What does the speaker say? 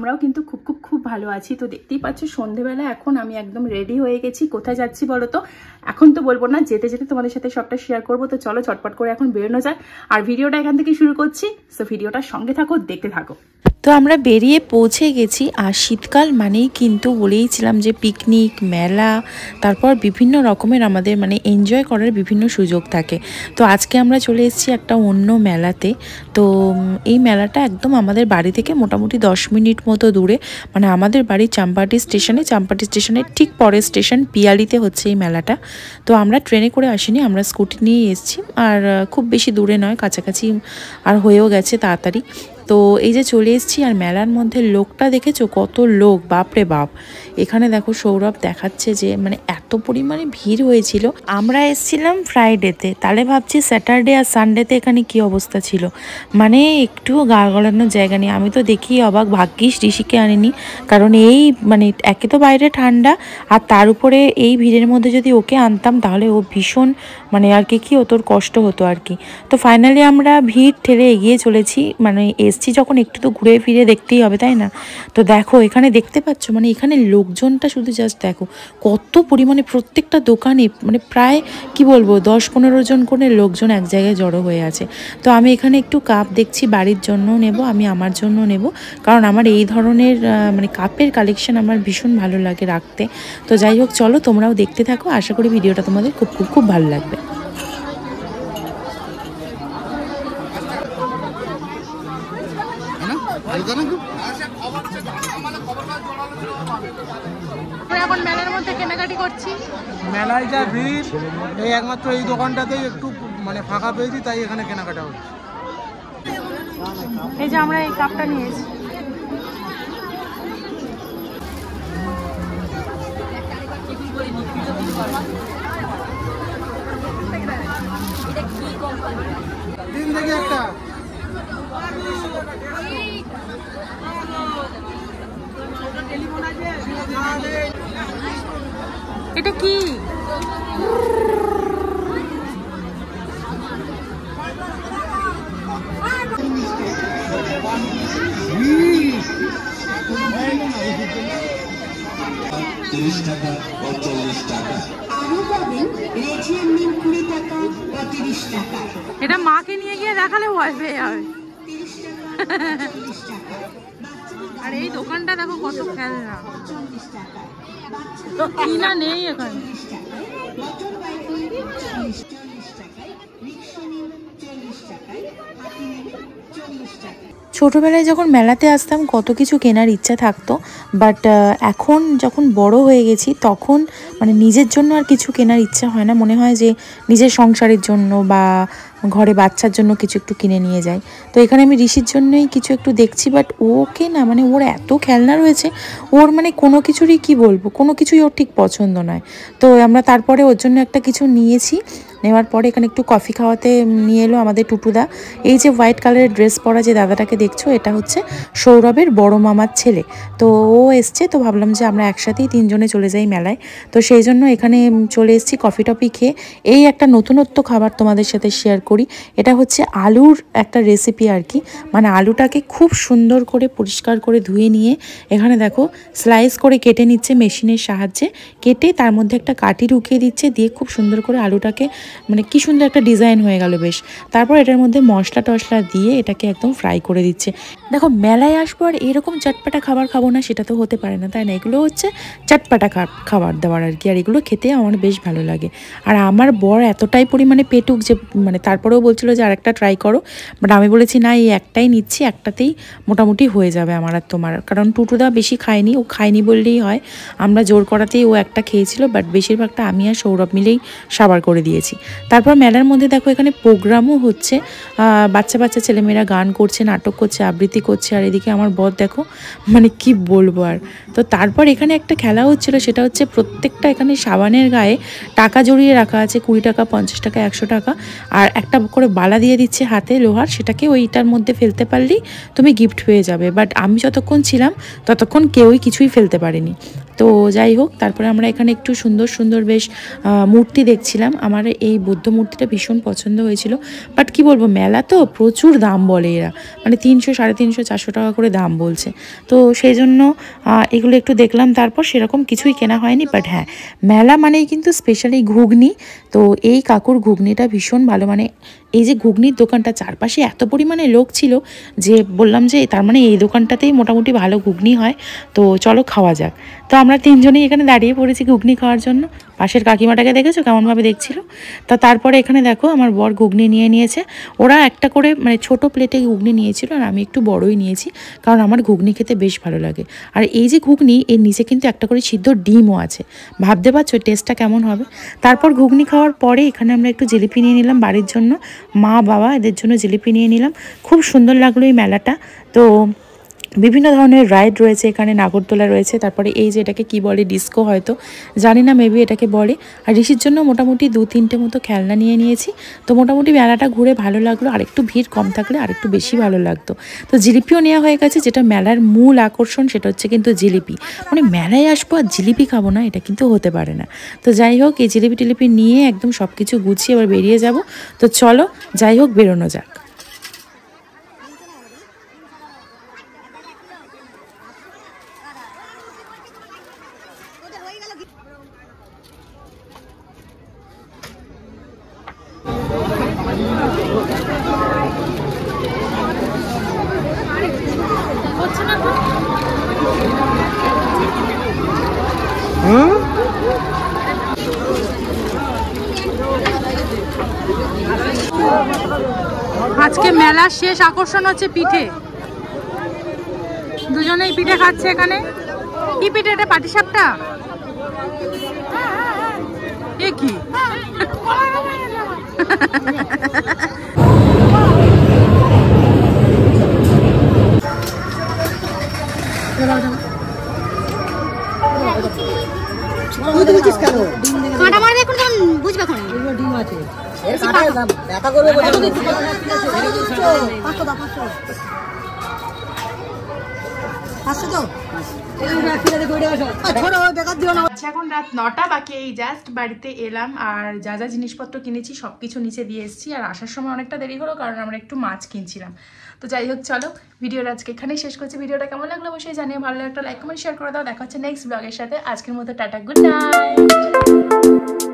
আমরাও কিন্তু খুব খুব খুব ভালো আছি। তো দেখতেই পাচ্ছ সন্ধেবেলা এখন আমি একদম রেডি হয়ে গেছি। কোথায় যাচ্ছি বলো তো? এখন তো বলবো না, যেতে যেতে তোমাদের সাথে সবটা শেয়ার করবো। তো চলো চটপট করে এখন বেরোনো যাক, আর ভিডিওটা এখান থেকে শুরু করছি। সো ভিডিওটার সঙ্গে থাকো, দেখতে থাকো। তো আমরা বেরিয়ে পৌঁছে গেছি। আর শীতকাল মানেই কিন্তু বলেইছিলাম যে পিকনিক, মেলা, তারপর বিভিন্ন রকমের আমাদের মানে এনজয় করার বিভিন্ন সুযোগ থাকে। তো আজকে আমরা চলে এসেছি একটা অন্য মেলাতে। তো এই মেলাটা একদম আমাদের বাড়ি থেকে মোটামুটি 10 মিনিট মতো দূরে, মানে আমাদের বাড়ি চাম্পাটি স্টেশনের ঠিক পরের স্টেশন পিয়ালিতে হচ্ছে এই মেলাটা। তো আমরা ট্রেনে করে আসিনি, আমরা স্কুটি নিয়ে এসেছি। আর খুব বেশি দূরে নয়, কাছাকাছি আর হয়েও গেছে তাড়াতাড়ি। তো এই যে চলে এসেছি, আর মেলার মধ্যে লোকটা দেখেছো কত লোক, বাপরে বাপ। এখানে দেখো সৌরভ দেখাচ্ছে যে মানে এত পরিমাণে ভিড় হয়েছিল। আমরা এসেছিলাম ফ্রাইডেতে, তাহলে ভাবছি স্যাটারডে আর সানডেতে এখানে কি অবস্থা ছিল, মানে একটুও গা গলানোর জায়গা নেই। আমি তো দেখি অবাক, ভাগ্যিস ঋষিকে আনিনি, কারণ এই মানে একে তো বাইরে ঠান্ডা, আর তার উপরে এই ভিড়ের মধ্যে যদি ওকে আনতাম তাহলে ও ভীষণ মানে আর কি ওর কষ্ট হতো আর কি। তো ফাইনালি আমরা ভিড় ঠেলে এগিয়ে চলেছি, মানে এসছি যখন একটু তো ঘুরে ফিরে দেখতেই হবে, তাই না? তো দেখো এখানে দেখতে পাচ্ছ, মানে এখানে লোকজনটা শুধু জাস্ট দেখো কত পরিমাণে, প্রত্যেকটা দোকানে মানে প্রায় কি বলবো 10-15 জন করে লোকজন এক জায়গায় জড়ো হয়ে আছে। তো আমি এখানে একটু কাপ দেখছি, বাড়ির জন্য নেব, আমি আমার জন্য নেব, কারণ আমার এই ধরনের মানে কাপের কালেকশন আমার ভীষণ ভালো লাগে রাখতে। তো যাই হোক, চলো তোমরাও দেখতে থাকো, আশা করি ভিডিওটা তোমাদের খুব খুব খুব ভালো লাগবে। এখন মেলার মধ্যে কেনাকাটি করছি। মেলায় যা ভিড়, এই একমাত্র এই দোকানটাতেই একটু মানে ফাঁকা পেয়েছি, তাই এখানে কেনাকাটা হচ্ছে। এই যে আমরা এই কাপটা নিয়েছি। দিন দেখি একটা এটা কি? এটা মাকে নিয়ে গিয়ে দেখালে ভয় পেয়ে যাবে। আর এই দোকানটা দেখো কত খেলনা, কিনা নেই এখানে। ছোটোবেলায় যখন মেলাতে আসতাম কত কিছু কেনার ইচ্ছা থাকতো, বাট এখন যখন বড় হয়ে গেছি তখন মানে নিজের জন্য আর কিছু কেনার ইচ্ছা হয় না। মনে হয় যে নিজের সংসারের জন্য বা ঘরে বাচ্চার জন্য কিছু একটু কিনে নিয়ে যাই। তো এখানে আমি ঋষির জন্যই কিছু একটু দেখছি, বাট ওকে না, মানে ওর এত খেলনা রয়েছে, ওর মানে কোনো কিছুরই কি বলবো, কোনো কিছুই ওর ঠিক পছন্দ নয়। তো আমরা তারপরে ওর জন্য একটা কিছু নিয়েছি। নেওয়ার পরে এখানে একটু কফি খাওয়াতে নিয়ে এলো আমাদের টুটুদা। এই যে হোয়াইট কালারের ড্রেস পরা যে দাদাটাকে দেখছো, এটা হচ্ছে সৌরভের বড় মামার ছেলে। তো ও এসছে, তো ভাবলাম যে আমরা একসাথেই 3 জনে চলে যাই মেলায়। তো সেই জন্য এখানে চলে এসেছি কফি টফি খেয়ে। এই একটা নতুনত্ব খাবার তোমাদের সাথে শেয়ার করি। এটা হচ্ছে আলুর একটা রেসিপি আর কি, মানে আলুটাকে খুব সুন্দর করে পরিষ্কার করে ধুয়ে নিয়ে এখানে দেখো স্লাইস করে কেটে নিচ্ছে মেশিনের সাহায্যে। কেটে তার মধ্যে একটা কাঠি ঢুকিয়ে দিচ্ছে, দিয়ে খুব সুন্দর করে আলুটাকে মানে কি সুন্দর একটা ডিজাইন হয়ে গেল বেশ। তারপর এটার মধ্যে মশলা টশলা দিয়ে এটাকে একদম ফ্রাই করে দিচ্ছে। দেখো মেলায় আসবো আর এরকম চটপাটা খাবার খাবো না, সেটা তো হতে পারে না, তাই না? এগুলো হচ্ছে চটপাটা খাবার দাবার আর কি, আর এগুলো খেতে আমার বেশ ভালো লাগে। আর আমার বর এতটাই পরিমাণে পেটুক যে মানে তারপরেও বলছিল যে আরেকটা ট্রাই করো, বাট আমি বলেছি না, এই একটাই নিচ্ছি, একটাতেই মোটামুটি হয়ে যাবে আমার আর তোমার। কারণ টুটুদা বেশি খায়নি, ও খায়নি বললেই হয়, আমরা জোর করাতেই ও একটা খেয়েছিল, বাট বেশিরভাগটা আমি আর সৌরভ মিলেই সাবার করে দিয়েছি। তারপর মেলার মধ্যে দেখো এখানে প্রোগ্রামও হচ্ছে, বাচ্চা বাচ্চা ছেলেমেয়েরা গান করছে, নাটক করছে, আবৃত্তি করছে। আর এদিকে আমার বর দেখো মানে কি বলবো আর। তো তারপর এখানে একটা খেলা হচ্ছিল, সেটা হচ্ছে প্রত্যেকটা এখানে সাবানের গায়ে টাকা জড়িয়ে রাখা আছে, 20 টাকা, 50 টাকা, 100 টাকা, আর একটা করে বালা দিয়ে দিচ্ছে হাতে লোহার, সেটাকে ওইটার মধ্যে ফেলতে পারলেই তুমি গিফট পেয়ে যাবে। বাট আমি যতক্ষণ ছিলাম ততক্ষণ কেউই কিছুই ফেলতে পারেনি। তো যাই হোক, তারপরে আমরা এখানে একটু সুন্দর সুন্দর বেশ মূর্তি দেখছিলাম। আমার এই বুদ্ধ মূর্তিটা ভীষণ পছন্দ হয়েছিল, বাট কি বলবো, মেলা তো প্রচুর দাম বলে এরা, মানে 300, 350, 400 টাকা করে দাম বলছে। তো সেই জন্য এগুলো একটু দেখলাম, তারপর সেরকম কিছুই কেনা হয়নি। বাট হ্যাঁ, মেলা মানেই কিন্তু স্পেশালি ঘুগনি। তো এই কাকুর ঘুগনিটা ভীষণ ভালো, মানে এই যে ঘুগনির দোকানটা, চারপাশে এত পরিমাণে লোক ছিল যে বললাম যে তার মানে এই দোকানটাতেই মোটামুটি ভালো ঘুগনি হয়, তো চলো খাওয়া যাক। তো আমরা তিনজনেই এখানে দাঁড়িয়ে পড়েছি ঘুগনি খাওয়ার জন্য। পাশের কাকিমাটাকে দেখেছো কেমনভাবে দেখছিল। তা তারপরে এখানে দেখো আমার বর ঘুগনি নিয়ে নিয়েছে। ওরা একটা করে মানে ছোট প্লেটে ঘুগনি নিয়েছিল, আর আমি একটু বড়ই নিয়েছি, কারণ আমার ঘুগনি খেতে বেশ ভালো লাগে। আর এই যে ঘুগনি, এর নিচে কিন্তু একটা করে সিদ্ধ ডিমও আছে, ভাবতে পারছো টেস্টটা কেমন হবে। তারপর ঘুগনি খাওয়ার পরে এখানে আমরা একটু জিলিপি নিয়ে নিলাম বাড়ির জন্য, মা বাবা এদের জন্য জিলিপি নিয়ে নিলাম। খুব সুন্দর লাগলো এই মেলাটা। তো বিভিন্ন ধরনের রাইড রয়েছে এখানে, নাগরদোলা রয়েছে, তারপরে এই যে এটাকে কি বলে, ডিস্কো হয়তো, জানি না, মেবি এটাকে বলে। আর ঋষির জন্য মোটামুটি 2-3টে মতো খেলনা নিয়ে নিয়েছি। তো মোটামুটি মেলাটা ঘুরে ভালো লাগলো, আর একটু ভিড় কম থাকলে আর একটু বেশি ভালো লাগতো। তো জিলিপিও নেওয়া হয়ে গেছে, যেটা মেলার মূল আকর্ষণ সেটা হচ্ছে কিন্তু জিলিপি। মানে মেলায় আসবো আর জিলিপি খাবো না, এটা কিন্তু হতে পারে না। তো যাই হোক, এই জিলিপি টিলিপি নিয়ে একদম সব কিছু গুছিয়ে এবার বেরিয়ে যাব। তো চলো যাই হোক, বেরোনো যাক। আজকে মেলার শেষ আকর্ষণ হচ্ছে পিঠে। দুজনেই পিঠে খাচ্ছে এখানে। কি পিঠে এটা? পাটিসাপটা? এ কি? বুঝবে ডিম আছে। এখন রাত 9টা বাকি, এই জাস্ট বাড়িতে এলাম, আর যা যা জিনিসপত্র কিনেছি সবকিছু নিচে দিয়ে এসেছি। আর আসার সময় অনেকটা দেরি হলো, কারণ আমরা একটু মাছ কিনছিলাম। তো যাই হোক, চলো ভিডিওটা আজকে এখানেই শেষ করছি। ভিডিওটা কেমন লাগলো অবশ্যই জানিয়ে, ভালো লাগলে একটা লাইক কমেন্ট শেয়ার করে দাও। দেখা হচ্ছে নেক্সট ব্লগের সাথে। আজকের মতো টাটা, গুড নাইট।